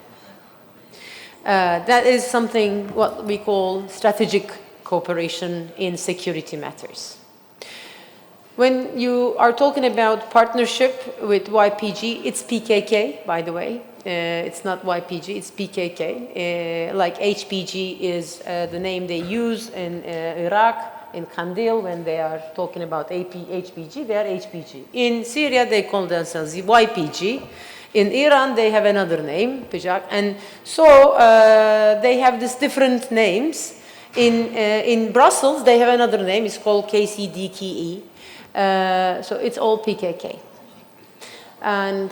That is something what we call strategic cooperation in security matters. When you are talking about partnership with YPG, it's PKK, by the way. It's not YPG, it's PKK. Like HPG is the name they use in Iraq, in Kandil, when they are talking about HPG, they are HPG. In Syria, they call themselves YPG. In Iran, they have another name, Pijak. And so they have these different names. In Brussels, they have another name. It's called KCDKE. So it's all PKK. And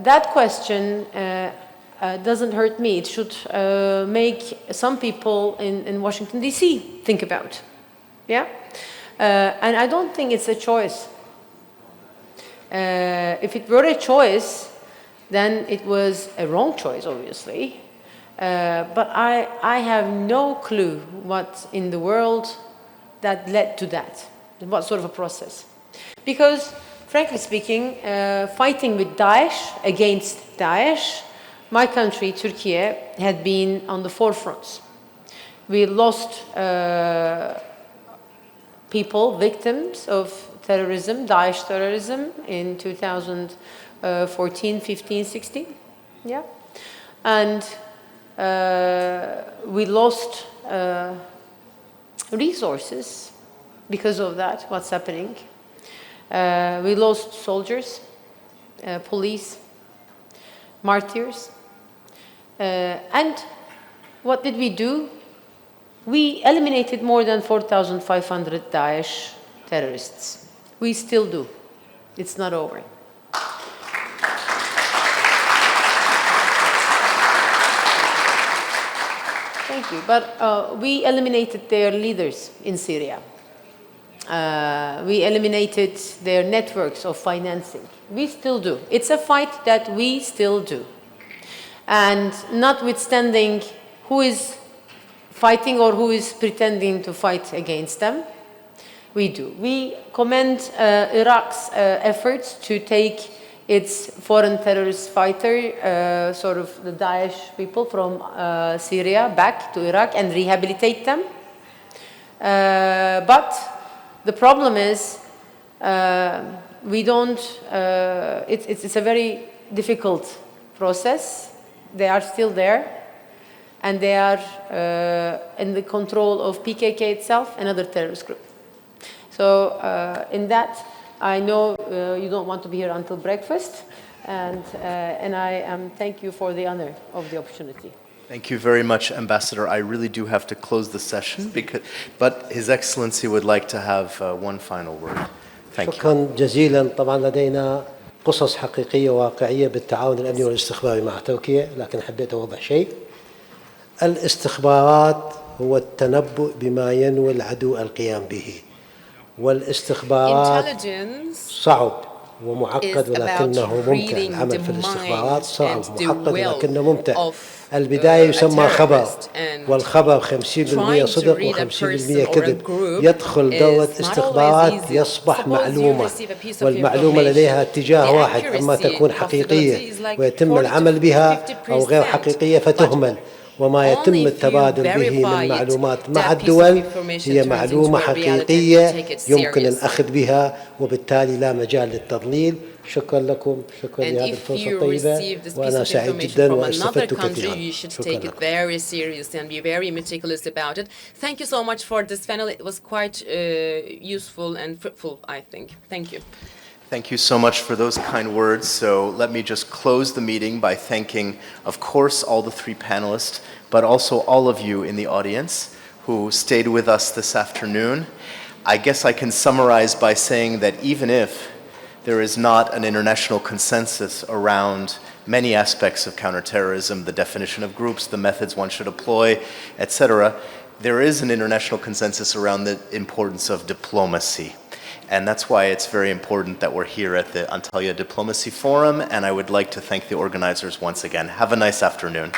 that question doesn't hurt me. It should make some people in Washington, D.C. think about. Yeah? And I don't think it's a choice. If it were a choice, then it was a wrong choice, obviously. But I have no clue what in the world that led to that, what sort of a process. Because frankly speaking, fighting with Daesh, against Daesh, my country, Turkey, had been on the forefront. We lost people, victims of terrorism, Daesh terrorism, in 2014, 15, 16. Yeah. And we lost resources because of that, what's happening. We lost soldiers, police, martyrs. And what did we do? We eliminated more than 4,500 Daesh terrorists. We still do. It's not over. Thank you. But we eliminated their leaders in Syria. We eliminated their networks of financing. We still do. It's a fight that we still do. And notwithstanding who is fighting or who is pretending to fight against them, we do. We commend Iraq's efforts to take its foreign terrorist fighter, sort of the Daesh people from Syria, back to Iraq and rehabilitate them. But the problem is we don't, it's a very difficult process. They are still there, and they are in the control of PKK itself, another terrorist group. So in that, I know you don't want to be here until breakfast, and I thank you for the honor of the opportunity. Thank you very much, Ambassador. I really do have to close the session, but His Excellency would like to have one final word. Thank you. شكرا جزيلا. طبعا لدينا قصص حقيقية واقعية بالتعاون الأمني والاستخباري مع تركيا، لكن حبيت أوضح شيء. الاستخبارات هو التنبؤ بما ينوي العدو القيام به، والاستخبارات صعب ومعقد ولكنه ممتع. العمل في الاستخبارات صعب ومعقد ولكنه ممتع. البداية يسمى خبر، والخبر 50% صدق و50% كذب. يدخل دورة استخبارات يصبح معلومة، والمعلومة لديها اتجاه واحد، أما تكون حقيقية ويتم العمل بها أو غير حقيقية فتهمل. وما يتم التبادل به من معلومات مع الدول هي معلومة حقيقية يمكن الأخذ بها، وبالتالي لا مجال للتضليل. شكرا لكم، شكرا لهذه الفرصة الطيبة، وأنا سعيد جدا واستفدت كثيرا. Thank you so much for this panel. It was quite useful and fruitful, I think. Thank you. Thank you so much for those kind words. So let me just close the meeting by thanking, of course, all the three panelists, but also all of you in the audience who stayed with us this afternoon. I guess I can summarize by saying that even if there is not an international consensus around many aspects of counterterrorism, the definition of groups, the methods one should employ, etc., there is an international consensus around the importance of diplomacy. And that's why it's very important that we're here at the Antalya Diplomacy Forum, and I would like to thank the organizers once again. Have a nice afternoon.